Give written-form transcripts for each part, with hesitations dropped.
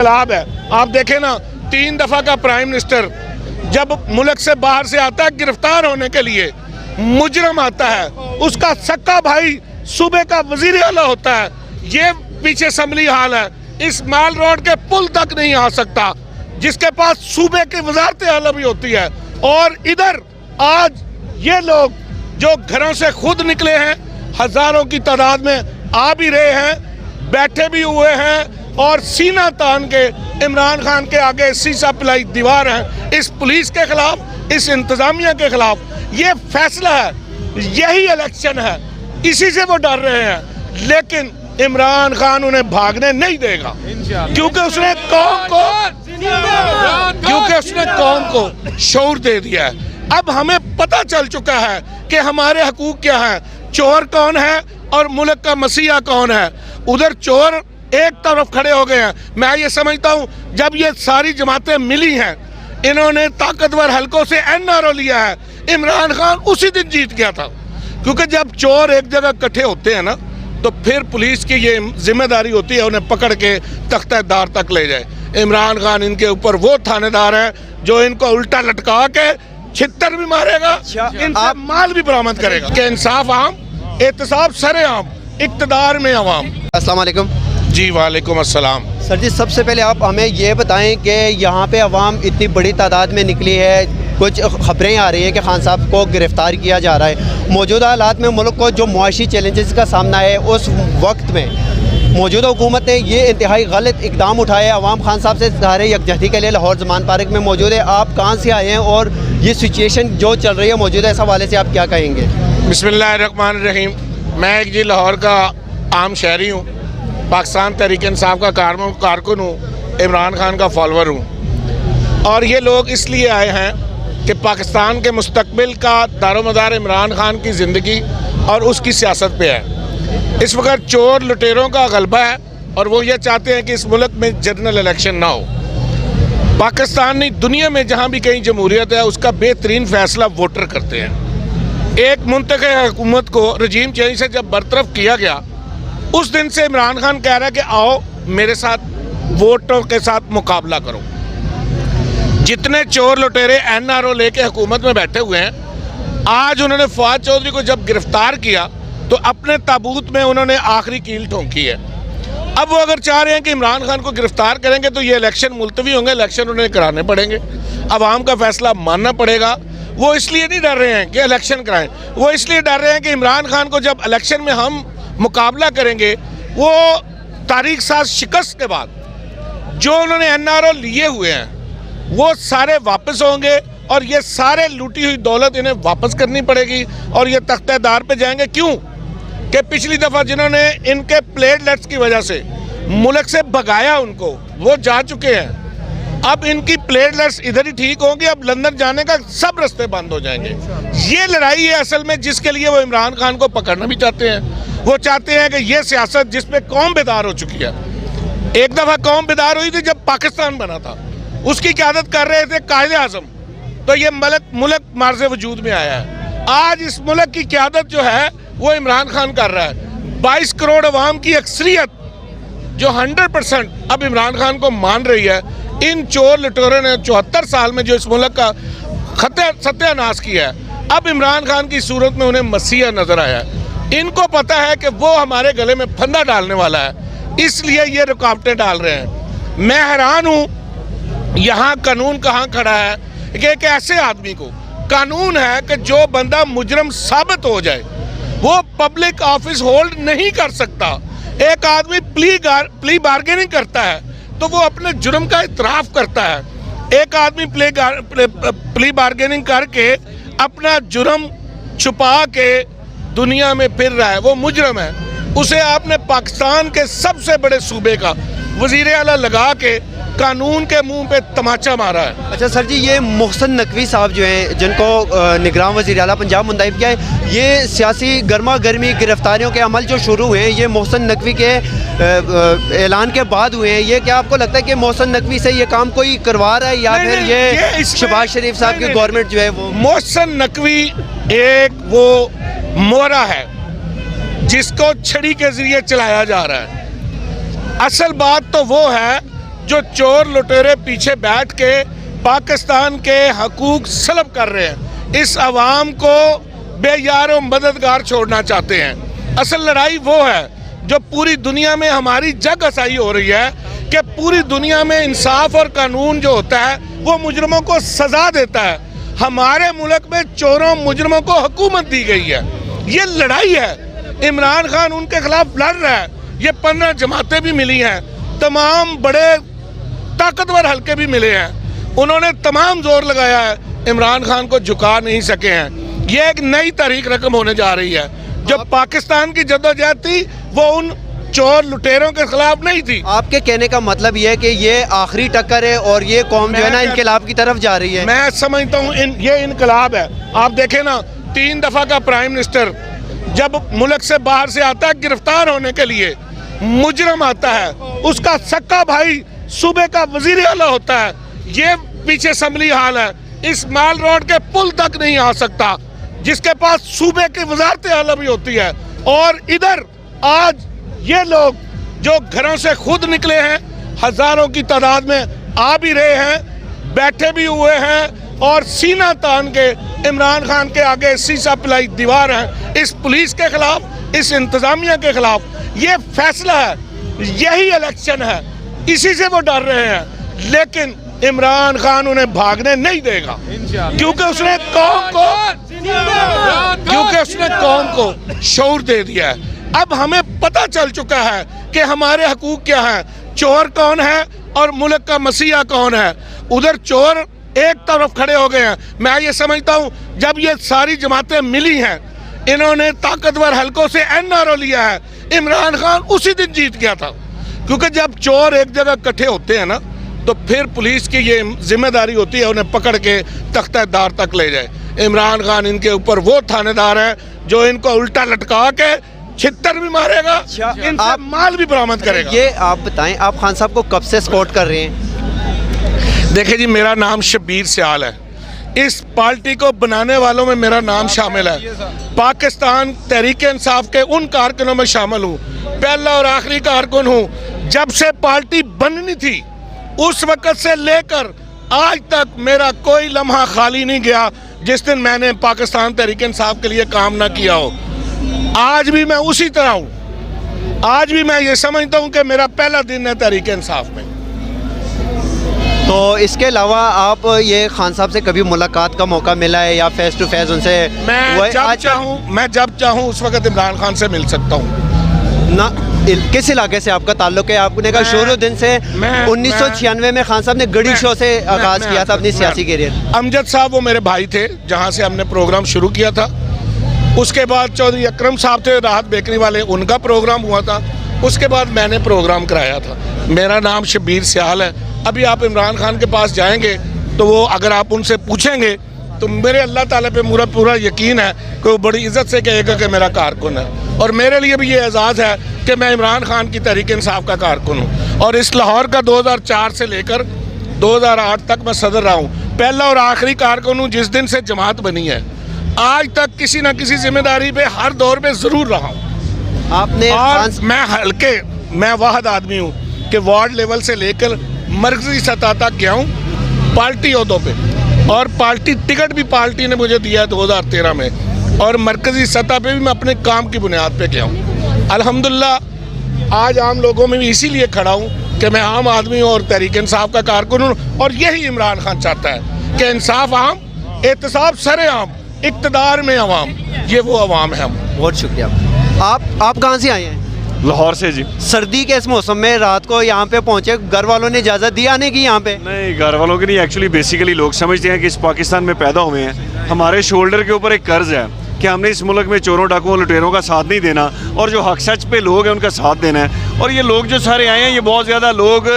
लाभ है। आप देखें ना, 3 दफा का प्राइम मिनिस्टर जब मुल्क से बाहर से आता है गिरफ्तार होने के लिए, मुजरम आता है, उसका सक्का भाई सूबे का वजीर आला होता है। ये पीछे असम्बली हाल है, इस माल रोड के पुल तक नहीं आ सकता, जिसके पास सूबे की वजारत आला भी होती है। और इधर आज ये लोग जो घरों से खुद निकले हैं, हजारों की तादाद में आ भी रहे हैं, बैठे भी हुए हैं और सीना तान के इमरान खान के आगे शीशा पिलाई दीवार है। इस पुलिस के खिलाफ, इस इंतजामिया के खिलाफ ये फैसला है, यही इलेक्शन है, इसी से वो डर रहे हैं। लेकिन इमरान खान उन्हें भागने नहीं देगा, क्योंकि उसने कौम को शऊर दे दिया है। अब हमें पता चल चुका है कि हमारे हकूक क्या हैं, चोर कौन है और मुल्क का मसीहा कौन है। उधर चोर एक तरफ खड़े हो गए हैं। मैं ये समझता हूँ जब ये सारी जमातें मिली हैं, इन्होंने ताकतवर हलकों से एनआरओ लिया है, इमरान खान उसी दिन जीत गया था। क्योंकि जब चोर एक जगह इकट्ठे होते हैं ना, तो फिर पुलिस की ये जिम्मेदारी होती है उन्हें पकड़ के तख्तेदार तक ले जाए। इमरान खान इनके ऊपर वो थानेदार है जो इनको उल्टा लटका के छितर भी मारेगा, इनसे माल भी बरामद करेगा। कि इंसाफ आम, एहतसाब सरेआम, इक्तदार में अवाम। अस्सलाम वालेकुम। जी वालेकुम अस्सलाम। सर जी, सबसे पहले आप हमें ये बताएं कि यहाँ पे अवाम इतनी बड़ी तादाद में निकली है, कुछ ख़बरें आ रही हैं कि खान साहब को गिरफ़्तार किया जा रहा है। मौजूदा हालात में मुल्क को जो मुआशी चैलेंजेस का सामना है, उस वक्त में मौजूदा हुकूमत ने ये इंतहाई गलत इकदाम उठाए। अवाम खान साहब से सारे यकजहती के लिए लाहौर ज़मान पार्क में मौजूद है। आप कहाँ से आए हैं और ये सिचुएशन जो चल रही है मौजूदा, इस हवाले से आप क्या कहेंगे? बिस्मिल्लाहिर्रहमानिर्रहीम। मैं एक जी लाहौर का आम शहरी हूँ, पाकिस्तान तहरीक इंसाफ का कारकुन हूँ, इमरान खान का फॉलोअर हूँ। और ये लोग इसलिए आए हैं कि पाकिस्तान के मुस्तकबिल का दारोमदार इमरान खान की ज़िंदगी और उसकी सियासत पे है। इस वक्त चोर लुटेरों का गलबा है और वो ये चाहते हैं कि इस मुल्क में जनरल इलेक्शन ना हो। पाकिस्तान नहीं, दुनिया में जहाँ भी कहीं जमहूरियत है, उसका बेहतरीन फैसला वोटर करते हैं। एक मुंतखब हुकूमत को रजीम चेंज से जब बरतरफ किया गया, उस दिन से इमरान खान कह रहा है कि आओ मेरे साथ वोटों के साथ मुकाबला करो। जितने चोर लुटेरे एनआरओ लेके हुकूमत में बैठे हुए हैं, आज उन्होंने फवाद चौधरी को जब गिरफ्तार किया तो अपने ताबूत में उन्होंने आखिरी कील ठोंकी है। अब वो अगर चाह रहे हैं कि इमरान खान को गिरफ्तार करेंगे तो ये इलेक्शन मुलतवी होंगे, इलेक्शन उन्हें कराने पड़ेंगे, अवाम का फैसला मानना पड़ेगा। वो इसलिए नहीं डर रहे हैं कि इलेक्शन कराएं, वो इसलिए डर रहे हैं कि इमरान खान को जब इलेक्शन में हम मुकाबला करेंगे, वो तारीख साज शिकस्त के बाद जो उन्होंने एनआरओ लिए हुए हैं वो सारे वापस होंगे और ये सारे लूटी हुई दौलत इन्हें वापस करनी पड़ेगी और ये तख्तेदार पे जाएंगे। क्यों कि पिछली दफ़ा जिन्होंने इनके प्लेटलेट्स की वजह से मुल्क से भगाया उनको, वो जा चुके हैं। अब इनकी प्लेटलेट्स इधर ही ठीक होंगी, अब लंदन जाने का सब रास्ते बंद हो जाएंगे। ये लड़ाई है असल में जिसके लिए वो इमरान खान को पकड़ना भी चाहते हैं। वो चाहते हैं कि ये सियासत जिसपे कौम बेदार हो चुकी है, एक दफ़ा कौम बेदार हुई थी जब पाकिस्तान बना था, उसकी क़यादत कर रहे थे कायदे आज़म, तो ये मुल्क मार्ज़े वजूद में आया है। आज इस मुल्क की क़यादत जो है वो इमरान खान कर रहा है। 22 करोड़ अवाम की अक्सरियत जो 100% अब इमरान खान को मान रही है। इन चोर लुटेरों ने 74 साल में जो इस मुल्क का सत्यानाश किया है, अब इमरान खान की सूरत में उन्हें मसीहा नजर आया है। इनको पता है कि वो हमारे गले में फंदा डालने वाला है, इसलिए ये रुकावटें डाल रहे हैं। मैं हैरान हूँ यहाँ कानून कहाँ खड़ा है कि एक ऐसे आदमी को कानून है कि जो बंदा मुजरम साबित हो जाए वो पब्लिक ऑफिस होल्ड नहीं कर सकता। एक आदमी प्ली बार्गेनिंग करता है तो वो अपने जुर्म का इतराफ़ करता है। एक आदमी प्ली बार्गेनिंग करके अपना जुर्म छुपा के दुनिया में फिर रहा है, वो मुजरम है। उसे आपने पाकिस्तान के सबसे बड़े सूबे का वज़ीर आला लगा के कानून के मुंह पे तमाचा मारा है। अच्छा सर जी, ये मोहसिन नकवी साहब जो हैं, जिनको निगरान वज़ीर आला पंजाब मुंतखब किया है, ये सियासी गर्मा गर्मी गिरफ्तारियों के अमल जो शुरू हुए हैं, ये मोहसिन नकवी के ऐलान के बाद हुए हैं। ये क्या आपको लगता है कि मोहसिन नकवी से ये काम कोई करवा रहा है या फिर ये शहबाज शरीफ साहब की गवर्नमेंट जो है वो? मोहसिन नकवी एक वो मोहरा है जिसको छड़ी के जरिए चलाया जा रहा है। असल बात तो वो है जो चोर लुटेरे पीछे बैठ के पाकिस्तान के हकूक सलब कर रहे हैं, इस आवाम को बेयार और मददगार छोड़ना चाहते हैं। असल लड़ाई वो है जो पूरी दुनिया में हमारी जग हसाई हो रही है कि पूरी दुनिया में इंसाफ और कानून जो होता है वो मुजरमों को सजा देता है। हमारे मुल्क में चोरों मुजरमों को हुकूमत दी गई है। ये लड़ाई है। इमरान खान उनके खिलाफ लड़ रहा है। ये 15 जमातें भी मिली हैं, तमाम बड़े ताकतवर हल्के भी मिले हैं, उन्होंने तमाम जोर लगाया है, इमरान खान को झुका नहीं सके हैं। ये एक नई तारीख रकम होने जा रही है। जो पाकिस्तान की जद्दोजहद थी वो उन चोर लुटेरों के खिलाफ नहीं थी। आपके कहने का मतलब ये है कि ये आखिरी टक्कर है और ये कौम जो है ना इनकलाब की तरफ जा रही है। मैं समझता हूँ ये इनकलाब है। आप देखें ना, 3 दफा का प्राइम मिनिस्टर जब मुल्क से बाहर से आता है गिरफ्तार होने के लिए, मुजरम आता है, उसका सक्का भाई सूबे का वजीर आला होता है। ये पीछे असम्बली हाल है, इस माल रोड के पुल तक नहीं आ सकता, जिसके पास सूबे की वजारत आला भी होती है। और इधर आज ये लोग जो घरों से खुद निकले हैं, हजारों की तादाद में आ भी रहे हैं, बैठे भी हुए हैं और सीना तान के इमरान खान के आगे शीशा पिलाई दीवार है इस पुलिस के खिलाफ, इस इंतजामिया के खिलाफ। ये फैसला है, यही इलेक्शन है, इसी से वो डर रहे हैं। लेकिन इमरान खान उन्हें भागने नहीं देगा, क्योंकि उसने कौम को शऊर दे दिया है। अब हमें पता चल चुका है कि हमारे हकूक क्या हैं, चोर कौन है और मुल्क का मसीहा कौन है। उधर चोर एक तरफ खड़े हो गए हैं। मैं ये समझता हूँ जब ये सारी जमातें मिली हैं, इन्होंने ताकतवर हलकों से एनआरओ लिया है, इमरान खान उसी दिन जीत गया था। क्योंकि जब चोर एक जगह इकट्ठे होते हैं ना, तो फिर पुलिस की ये जिम्मेदारी होती है उन्हें पकड़ के तख्तेदार तक ले जाए। इमरान खान इनके ऊपर वो थानेदार है जो इनको उल्टा लटका के छितर भी मारेगा, इनसे माल भी बरामद करेगा। ये आप बताएं, आप खान साहब को कब से सपोर्ट कर रहे हैं? देखिए जी, मेरा नाम शब्बीर सियाल है। इस पार्टी को बनाने वालों में मेरा नाम शामिल है। पाकिस्तान तहरीक इंसाफ के उन कारकुनों में शामिल हूँ, पहला और आखिरी कारकुन हूँ। जब से पार्टी बननी थी उस वक़्त से लेकर आज तक मेरा कोई लम्हा खाली नहीं गया जिस दिन मैंने पाकिस्तान तहरीक इंसाफ के लिए काम ना किया हो। आज भी मैं उसी तरह हूँ। आज भी मैं ये समझता हूँ कि मेरा पहला दिन है तहरीक इंसाफ में। तो इसके अलावा आप ये खान साहब से कभी मुलाकात का मौका मिला है या फेस टू फेस उनसे? मैं जब चाहूँ उस वक्त इमरान खान से मिल सकता हूँ ना। किस इलाके से आपका ताल्लुक है? आपने कहा शुरू दिन से 1996 में खान साहब ने गढ़ी शो से आगाज किया था अपनी सियासी कैरियर। अमजद साहब वो मेरे भाई थे, जहाँ से हमने प्रोग्राम शुरू किया था। उसके बाद चौधरी अकरम साहब थे राहत बेकरी वाले, उनका प्रोग्राम हुआ था। उसके बाद मैंने प्रोग्राम कराया था। मेरा नाम शब्बीर सियाल है। अभी आप इमरान खान के पास जाएंगे तो वो अगर आप उनसे पूछेंगे तो मेरे अल्लाह ताला पे पूरा यकीन है कि वो बड़ी इज्जत से कहेगा कि मेरा कारकुन है। और मेरे लिए भी ये एजाज़ है कि मैं इमरान खान की तहरीक इंसाफ का कारकुन हूँ। और इस लाहौर का 2004 से लेकर 2008 तक मैं सदर रहा हूँ। पहला और आखिरी कारकुन हूँ जिस दिन से जमात बनी है। आज तक किसी न किसी जिम्मेदारी पे हर दौर में ज़रूर रहा हूँ। आपने और मैं वाहद आदमी हूँ कि वार्ड लेवल से लेकर मरकजी सतह तक गया हूँ पार्टी ओहदों पे, और पार्टी टिकट भी पार्टी ने मुझे दिया है 2013 में, और मरकजी सतह पे भी मैं अपने काम की बुनियाद पे गया हूँ। अल्हम्दुलिल्लाह आज आम लोगों में भी इसीलिए खड़ा हूँ कि मैं आम आदमी हूँ और तहरीक इंसाफ का कारकुन हूँ। और यही इमरान खान चाहता है कि इंसाफ आम, एहतसाब सरे आम, इक़्तिदार में अवाम, ये वो अवाम है हम। बहुत शुक्रिया। आप कहाँ से आए हैं? लाहौर से जी। सर्दी के इस मौसम में रात को यहाँ पे पहुँचे, घर वालों ने इजाज़त दी आने की यहाँ पे? नहीं, घर वालों की नहीं, एक्चुअली बेसिकली लोग समझते हैं कि इस पाकिस्तान में पैदा हुए हैं, हमारे शोल्डर के ऊपर एक कर्ज है कि हमने इस मुल्क में चोरों डाकुओं लुटेरों का साथ नहीं देना और जो हक सच पे लोग हैं उनका साथ देना है। और ये लोग जो सारे आए हैं ये बहुत ज़्यादा लोग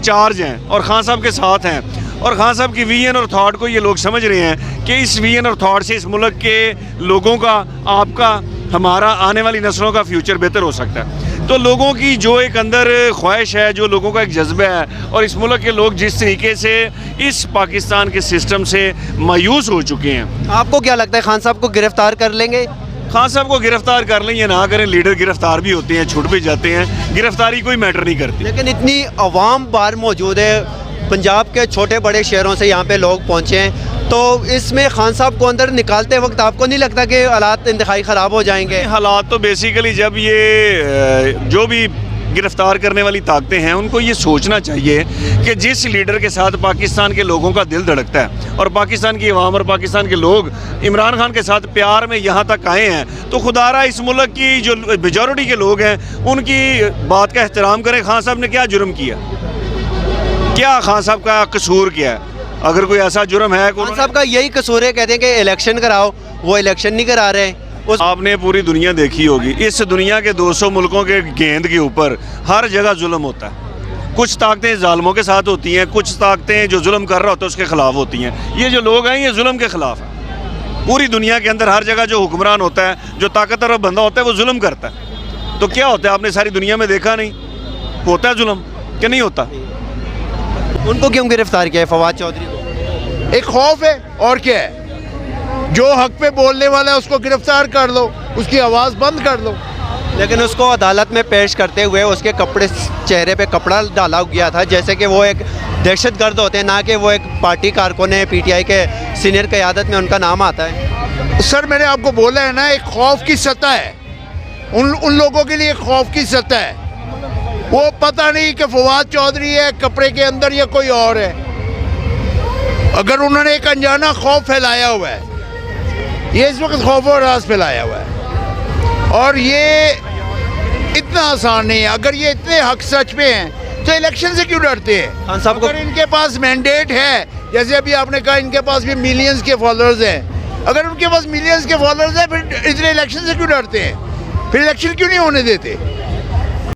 चार्ज हैं और खान साहब के साथ हैं। और खान साहब की विजन और थॉट को ये लोग समझ रहे हैं कि इस विजन और थॉट से इस मुल्क के लोगों का, आपका, हमारा, आने वाली नस्लों का फ्यूचर बेहतर हो सकता है। तो लोगों की जो एक अंदर ख्वाहिश है, जो लोगों का एक जज्बा है, और इस मुल्क के लोग जिस तरीके से इस पाकिस्तान के सिस्टम से मायूस हो चुके हैं। आपको क्या लगता है खान साहब को गिरफ्तार कर लेंगे? खान साहब को गिरफ्तार कर लें या ना करें, लीडर गिरफ्तार भी होते हैं, छूट भी जाते हैं, गिरफ्तारी कोई मैटर नहीं करती। लेकिन इतनी अवाम बार मौजूद है, पंजाब के छोटे बड़े शहरों से यहाँ पे लोग पहुँचे हैं, तो इसमें खान साहब को अंदर निकालते वक्त आपको नहीं लगता कि हालात इंतहाई ख़राब हो जाएंगे? हालात तो बेसिकली जब ये जो भी गिरफ्तार करने वाली ताकतें हैं उनको ये सोचना चाहिए कि जिस लीडर के साथ पाकिस्तान के लोगों का दिल धड़कता है और पाकिस्तान की अवाम और पाकिस्तान के लोग इमरान खान के साथ प्यार में यहाँ तक आए हैं, तो खुदारा इस मुल्क की जो मेजॉरिटी के लोग हैं उनकी बात का एहतराम करें। खान साहब ने क्या जुर्म किया, क्या खान साहब का कसूर किया है? अगर कोई ऐसा जुर्म है, खान साहब का यही कसूर है, कहते हैं कि इलेक्शन कराओ, वो इलेक्शन नहीं करा रहे। आपने पूरी दुनिया देखी होगी, इस दुनिया के 200 मुल्कों के गेंद के ऊपर हर जगह जुल्म होता है। कुछ ताकतें जालिमों के साथ होती हैं, कुछ ताकतें जो जुल्म कर रहा होता है उसके खिलाफ होती हैं। ये जो लोग हैं ये जुल्म के खिलाफ है। पूरी दुनिया के अंदर हर जगह जो हुक्मरान होता है, जो ताकतवर बंदा होता है, वो जुल्म करता है। तो क्या होता है, आपने सारी दुनिया में देखा नहीं होता है जुल्म कि नहीं होता? उनको क्यों गिरफ्तार किया है फवाद चौधरी को? एक खौफ है और क्या है। जो हक पे बोलने वाला है उसको गिरफ्तार कर लो, उसकी आवाज़ बंद कर लो। लेकिन उसको अदालत में पेश करते हुए उसके कपड़े, चेहरे पे कपड़ा डाला गया था जैसे कि वो एक दहशतगर्द होते हैं, ना कि वो एक पार्टी कारकुन है, पीटीआई के सीनियर क़यादत में उनका नाम आता है। सर मैंने आपको बोला है ना, एक खौफ की सतह है, उन लोगों के लिए खौफ की सतह है। वो पता नहीं कि फवाद चौधरी है कपड़े के अंदर या कोई और है। अगर उन्होंने एक अनजाना खौफ फैलाया हुआ है, ये इस वक्त खौफ और राज फैलाया हुआ है, और ये इतना आसान नहीं है। अगर ये इतने हक सच पे हैं तो इलेक्शन से क्यों डरते हैं? खान साहब को अगर इनके पास मैंडेट है, जैसे अभी आपने कहा इनके पास भी मिलियंस के फॉलोअर्स हैं, अगर उनके पास मिलियंस के फॉलोअर्स हैं फिर इतने इलेक्शन से क्यों डरते हैं? फिर इलेक्शन क्यों नहीं होने देते?